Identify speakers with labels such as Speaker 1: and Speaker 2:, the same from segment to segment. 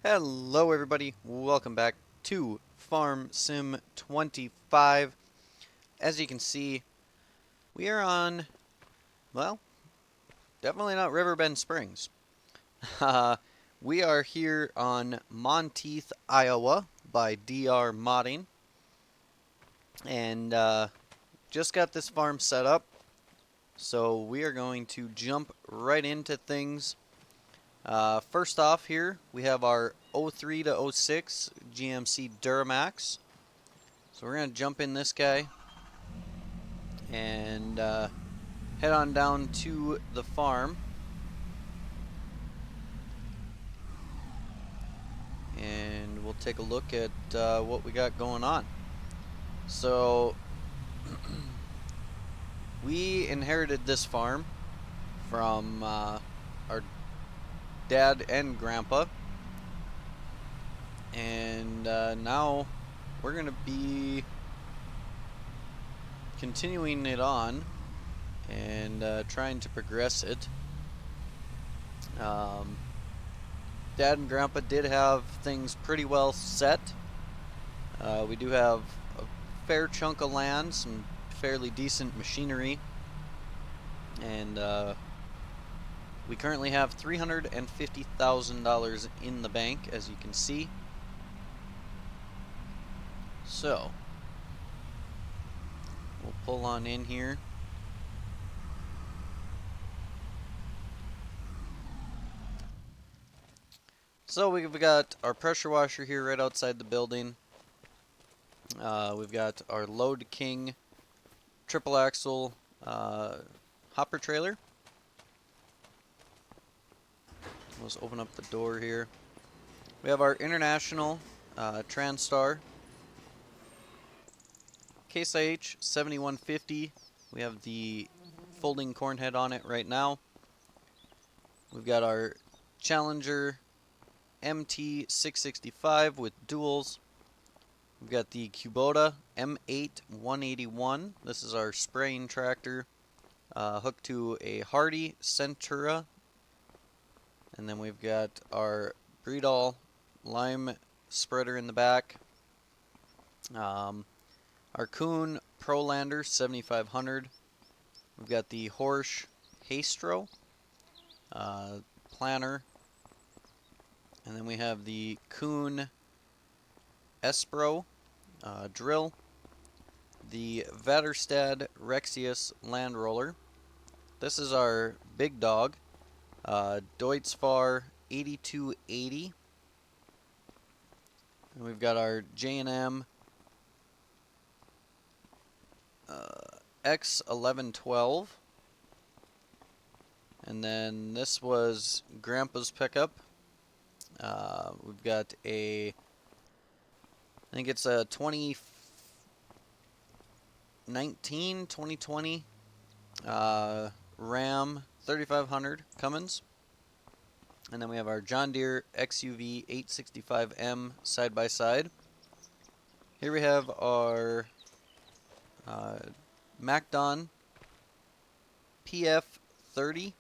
Speaker 1: Hello everybody, welcome back to Farm Sim 25. As you can see, we are on, well, definitely not Riverbend Springs. Uh, we are here on Monteith, Iowa by DR Modding, and just got this farm set up, so we are going to jump right into things. First off here, we have our 03 to 06 GMC Duramax. So we're going to jump in this guy and head on down to the farm. And we'll take a look at what we got going on. So we inherited this farm from our dad and grandpa. And now we're going to be continuing it on and trying to progress it. Dad and Grandpa did have things pretty well set. We do have a fair chunk of land, some fairly decent machinery, and we currently have $350,000 in the bank, as you can see. So we'll pull on in here. So we've got our pressure washer here right outside the building. We've got our Load King triple axle hopper trailer. Let's open up the door here. We have our International Transtar Case IH 7150. We have the folding corn head on it right now. We've got our Challenger MT 665 with duals. We've got the Kubota M8 181. This is our spraying tractor hooked to a Hardy Centura. And then we've got our Breedall lime spreader in the back. Our Kuhn Prolander 7500. We've got the Horsch Hastro planter. And then we have the Kuhn Espro drill. The Vaderstad Rexius Land Roller. This is our big dog. Deutzfahr 8280. And we've got our J&M X1112. And then this was Grandpa's pickup. We've got I think it's a 2020 Ram 3500 Cummins. And then we have our John Deere XUV 865M side by side. Here we have our MacDon PF30.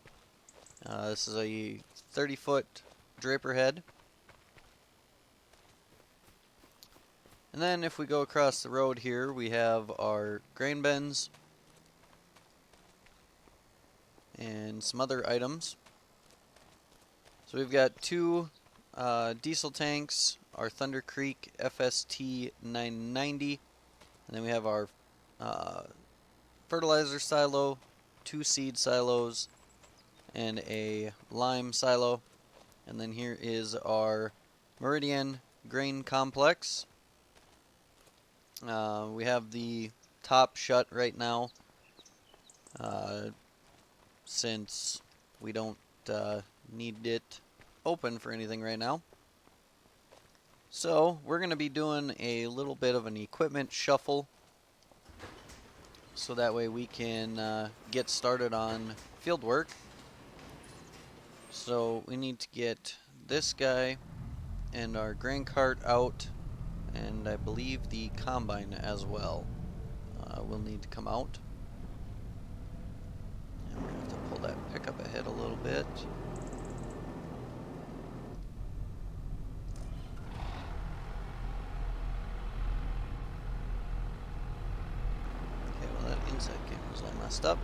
Speaker 1: This is a 30-foot draper head. And then if we go across the road here, we have our grain bins and some other items. So we've got two diesel tanks, our Thunder Creek FST990, and then we have our fertilizer silo, two seed silos, and a lime silo. And then here is our Meridian grain complex. We have the top shut right now, since we don't need it open for anything right now. So we're going to be doing a little bit of an equipment shuffle, so that way we can get started on field work. So we need to get this guy and our grain cart out, and I believe the combine as well will need to come out. And we're going to have to pull that pickup ahead a little bit. messed up.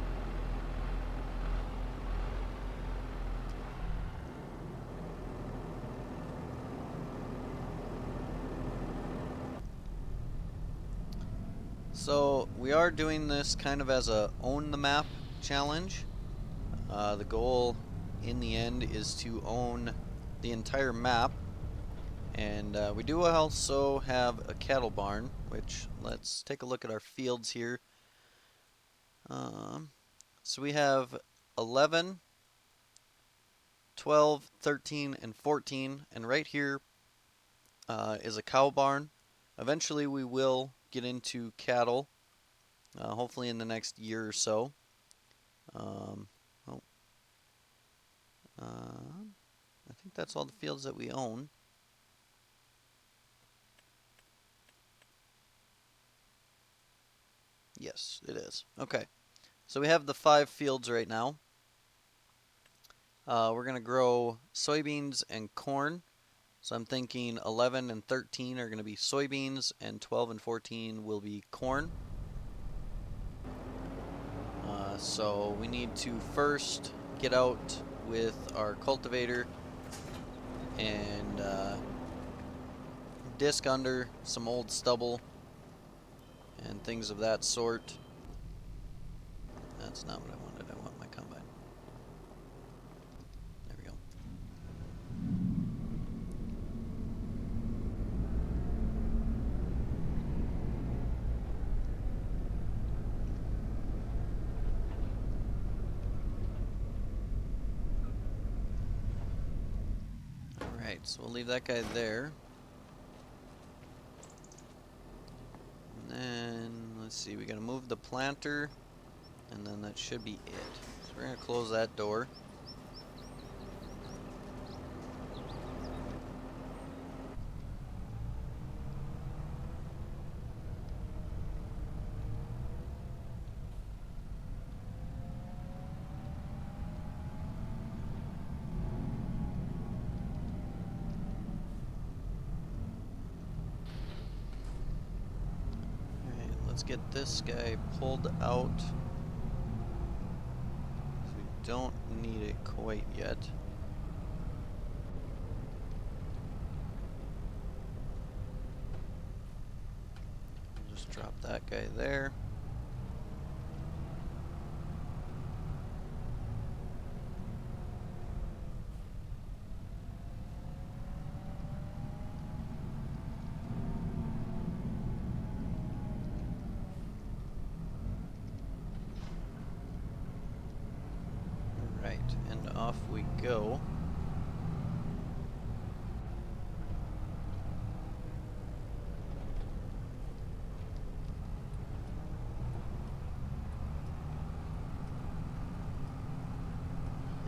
Speaker 1: So we are doing this kind of as a own the map challenge. The goal in the end is to own the entire map, and we do also have a cattle barn, which let's take a look at our fields here. So we have 11, 12, 13, and 14, and right here is a cow barn. Eventually we will get into cattle, hopefully in the next year or so. Um, oh, I think that's all the fields that we own. Yes, it is. Okay, so we have the 5 fields right now. We're going to grow soybeans and corn. So I'm thinking 11 and 13 are going to be soybeans, and 12 and 14 will be corn. So we need to first get out with our cultivator and disc under some old stubble and things of that sort. That's not what I wanted. I want my combine. There we go. Alright, so we'll leave that guy there. And then, let's see, we gotta move the planter, and then that should be it. So we're gonna close that door. Let's get this guy pulled out. We don't need it quite yet. We'll just drop that guy there. Right, and off we go.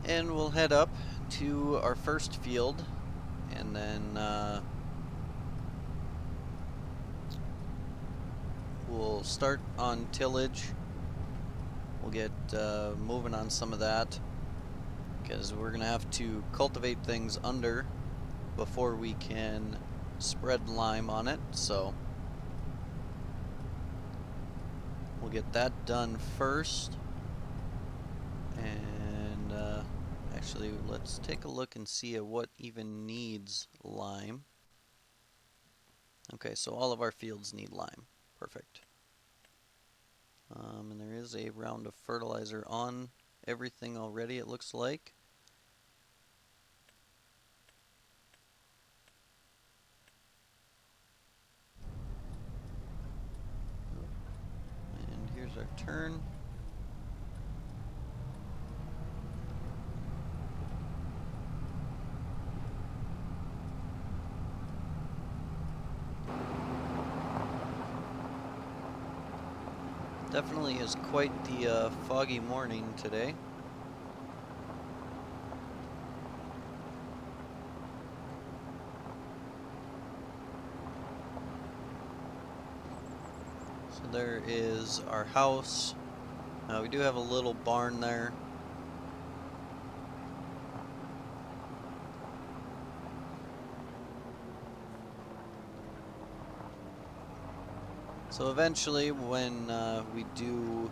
Speaker 1: And we'll head up to our first field, and then we'll start on tillage. We'll get moving on some of that, because we're going to have to cultivate things under before we can spread lime on it, so we'll get that done first. And actually, let's take a look and see at what even needs lime. Okay, so all of our fields need lime. Perfect. And there is a round of fertilizer on everything already, it looks like. And here's our turn. Definitely is quite the foggy morning today. So there is our house. We do have a little barn there. So eventually, when we do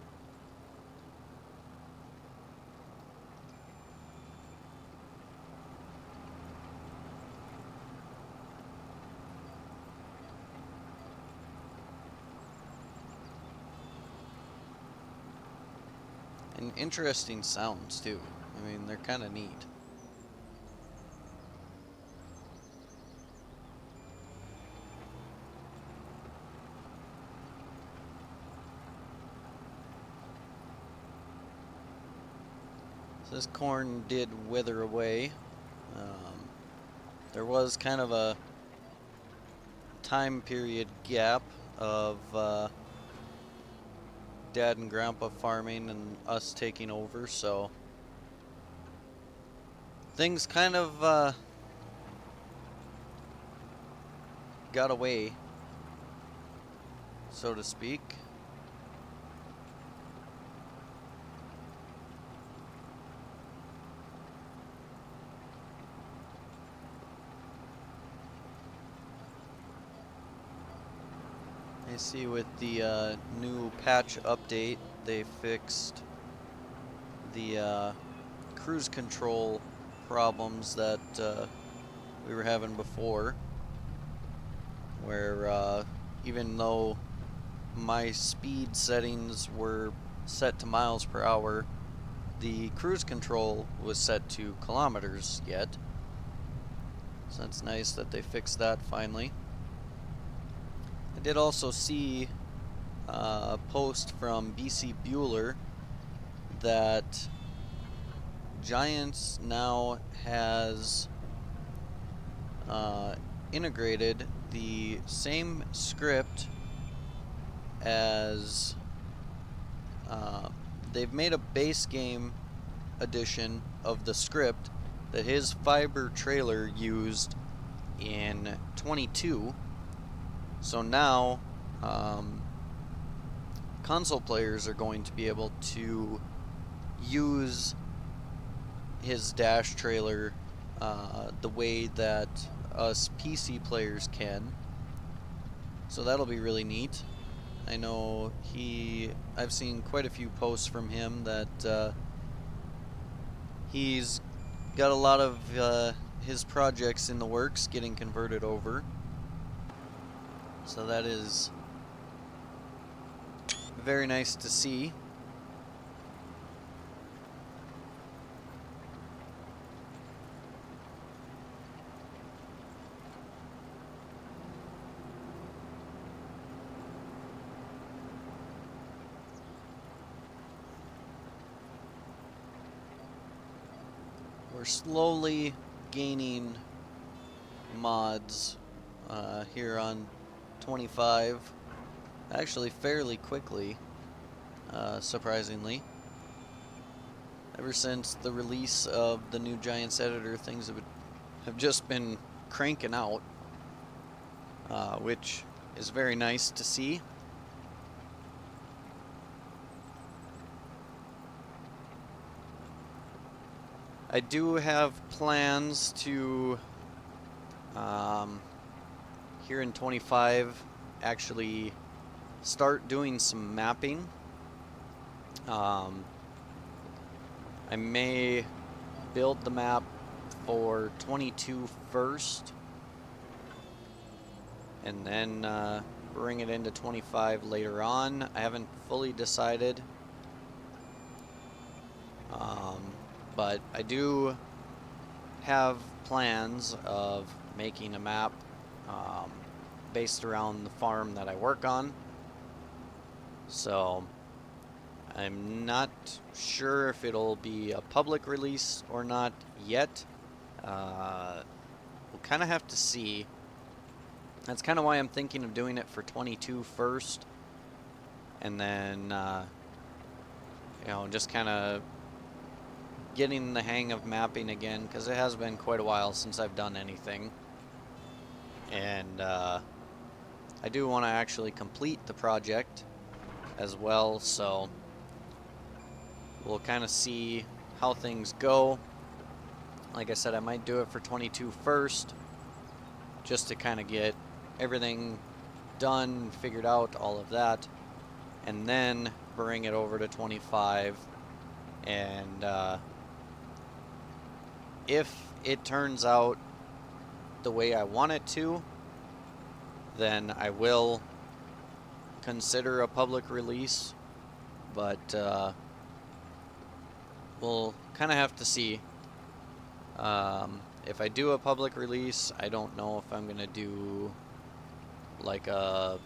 Speaker 1: some interesting sounds too. I mean, they're kind of neat. So this corn did wither away. There was kind of a time period gap of Dad and Grandpa farming and us taking over, so things kind of got away, so to speak. I see with the new patch update, they fixed the cruise control problems that we were having before, where even though my speed settings were set to miles per hour, the cruise control was set to kilometers yet. So that's nice that they fixed that finally. I did also see a post from BC Bueller that Giants now has integrated the same script as they've made a base game edition of the script that his fiber trailer used in 22. So now console players are going to be able to use his dash trailer the way that us PC players can. So that'll be really neat. I know I've seen quite a few posts from him that he's got a lot of his projects in the works getting converted over. So that is very nice to see. We're slowly gaining mods here on 25, actually fairly quickly, surprisingly. Ever since the release of the new Giants editor, things have just been cranking out, which is very nice to see. I do have plans to, here in 25, actually start doing some mapping. I may build the map for 22 first, and then bring it into 25 later on. I haven't fully decided. But I do have plans of making a map based around the farm that I work on. So I'm not sure if it'll be a public release or not yet. We'll kind of have to see. That's kind of why I'm thinking of doing it for 22 first, and then just kind of getting the hang of mapping again, because it has been quite a while since I've done anything. And I do want to actually complete the project as well, so we'll kind of see how things go. Like I said, I might do it for 22 first, just to kind of get everything done, figured out, all of that, and then bring it over to 25. And if it turns out the way I want it to, then I will consider a public release. But we'll kind of have to see. If I do a public release, I don't know if I'm gonna do like a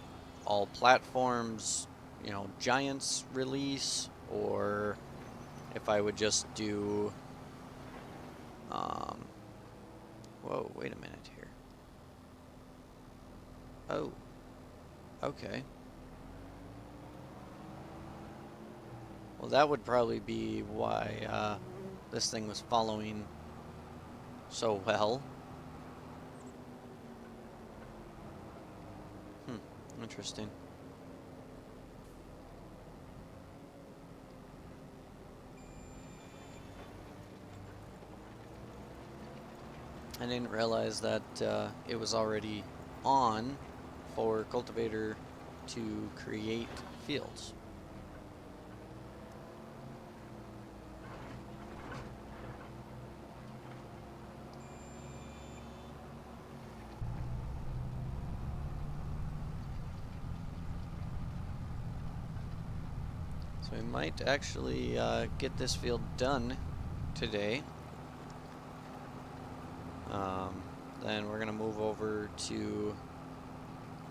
Speaker 1: all platforms, you know, Giants release, or if I would just do whoa, wait a minute here. Oh, okay. Well, that would probably be why this thing was following so well. Interesting. I didn't realize that it was already on for Cultivator to create fields. So we might actually get this field done today. Then we're going to move over to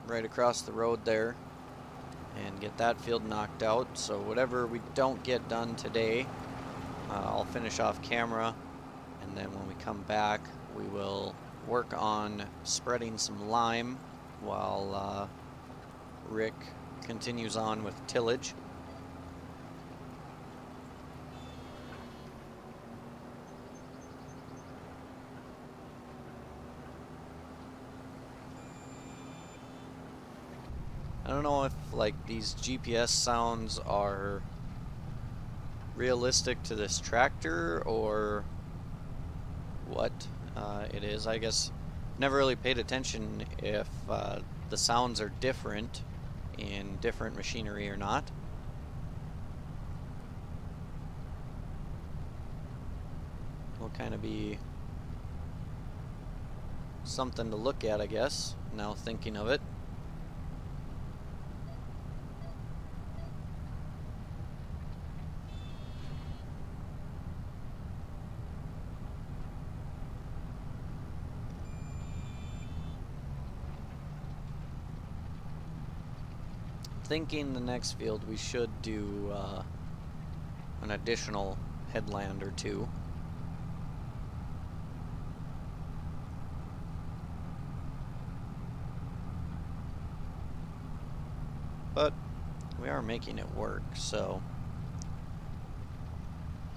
Speaker 1: right across the road there and get that field knocked out. So whatever we don't get done today, I'll finish off camera, and then when we come back we will work on spreading some lime while Rick continues on with tillage. I don't know if like these GPS sounds are realistic to this tractor or what it is. I guess never really paid attention if the sounds are different in different machinery or not. Will kind of be something to look at, I guess, now thinking of it. Thinking the next field we should do an additional headland or two. But we are making it work, so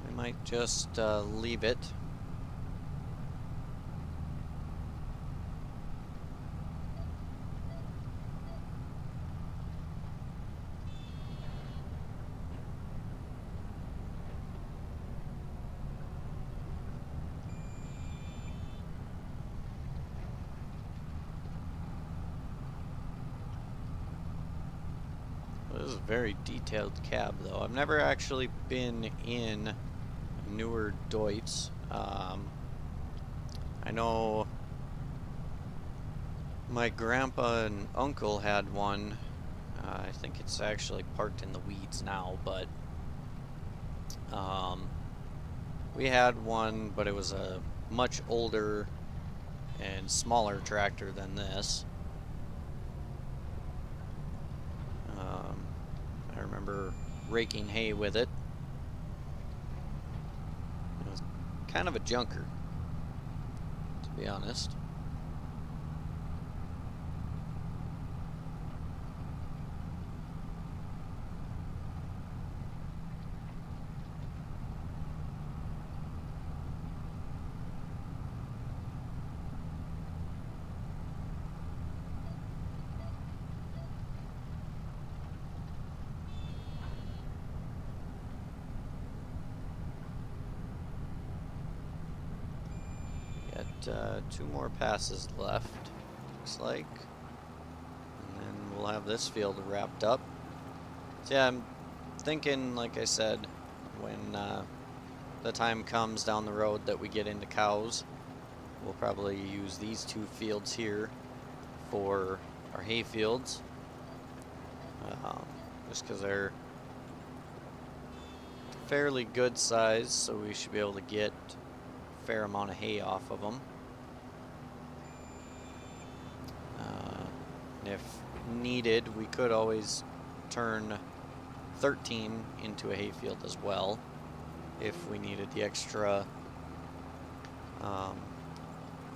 Speaker 1: we might just leave it. This is a very detailed cab, though. I've never actually been in newer Deutz. I know my grandpa and uncle had one. I think it's actually parked in the weeds now, but we had one, but it was a much older and smaller tractor than this. I remember raking hay with it. It was kind of a junker, to be honest. Two more passes left, looks like, and then we'll have this field wrapped up. So yeah, I'm thinking, like I said, when the time comes down the road that we get into cows, we'll probably use these two fields here for our hay fields, just because they're fairly good size, so we should be able to get a fair amount of hay off of them. If needed, we could always turn 13 into a hayfield as well, if we needed the extra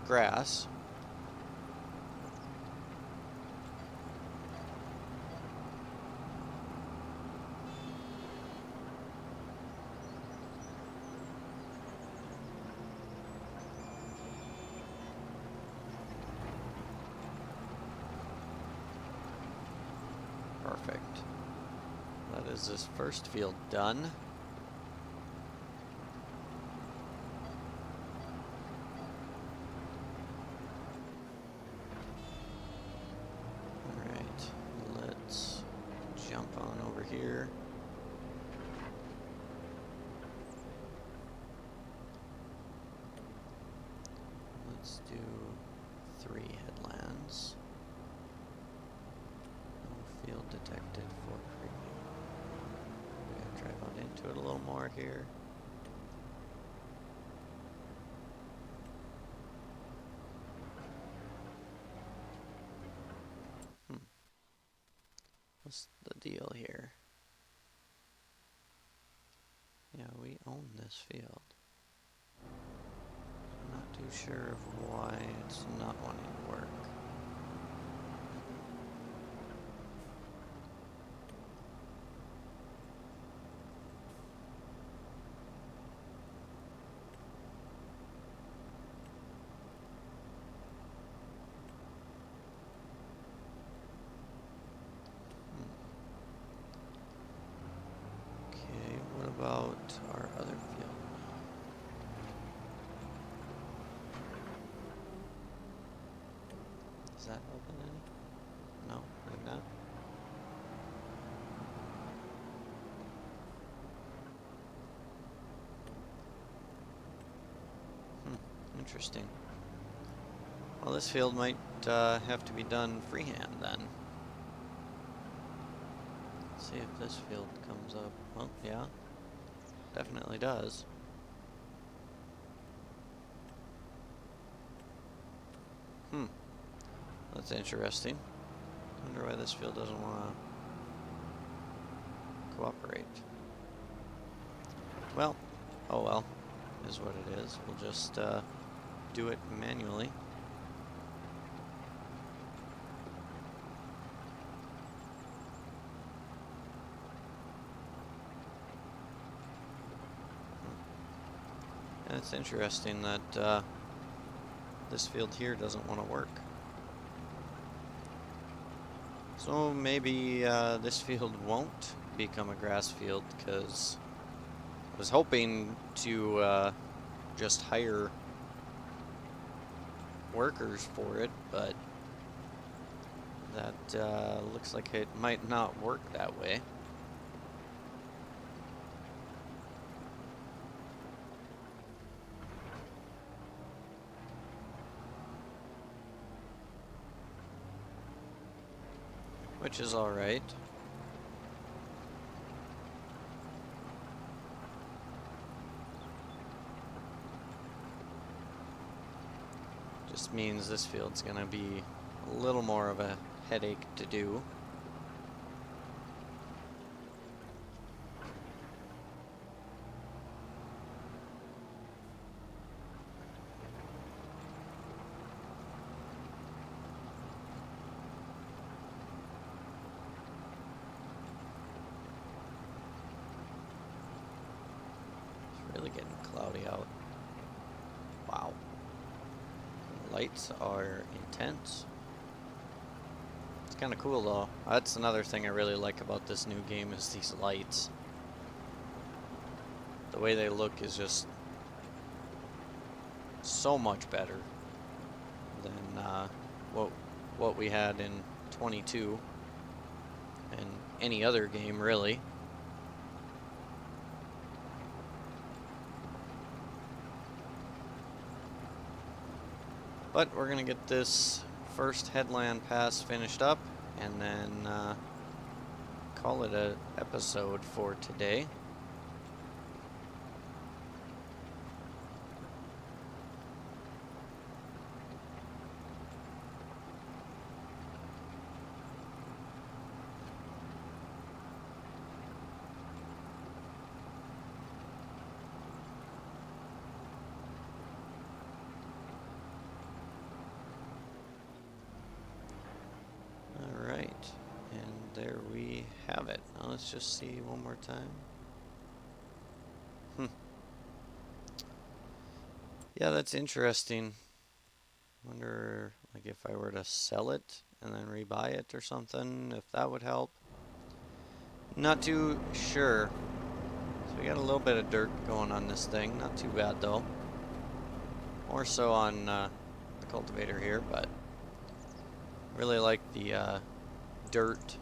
Speaker 1: grass. Perfect. That is this first field done. Alright, let's jump on over here. Let's do 3 headlands. Field detected for creeping. We gotta drive out into it a little more here. What's the deal here? Yeah, we own this field. I'm not too sure of why it's not wanting to work. About our other field. Is that open any? No, like that. Interesting. Well, this field might have to be done freehand then. Let's see if this field comes up. Well, yeah. Definitely does. That's interesting. Wonder why this field doesn't want to cooperate. Well, oh well, is what it is. We'll just do it manually. And it's interesting that this field here doesn't want to work. So maybe this field won't become a grass field, because I was hoping to just hire workers for it, but that looks like it might not work that way. Which is alright. Just means this field's gonna be a little more of a headache to do. Really getting cloudy out. Wow. The lights are intense. It's kind of cool though. That's another thing I really like about this new game, is these lights. The way they look is just so much better than what we had in 22 and any other game really. But we're gonna get this first headland pass finished up and then call it an episode for today. let's just see one more time. Yeah, that's interesting. Wonder, like, if I were to sell it and then rebuy it or something, if that would help. Not too sure. So we got a little bit of dirt going on this thing. Not too bad, though. More so on the cultivator here, but really like the dirt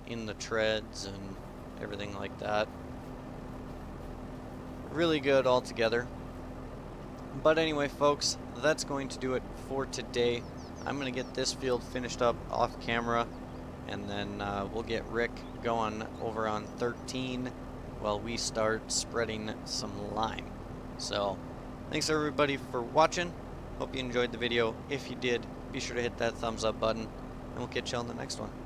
Speaker 1: in the treads and everything like that. Really good altogether. But anyway, folks, that's going to do it for today. I'm going to get this field finished up off camera, and then we'll get Rick going over on 13 while we start spreading some lime. So, thanks everybody for watching. Hope you enjoyed the video. If you did, be sure to hit that thumbs up button, and we'll catch you on the next one.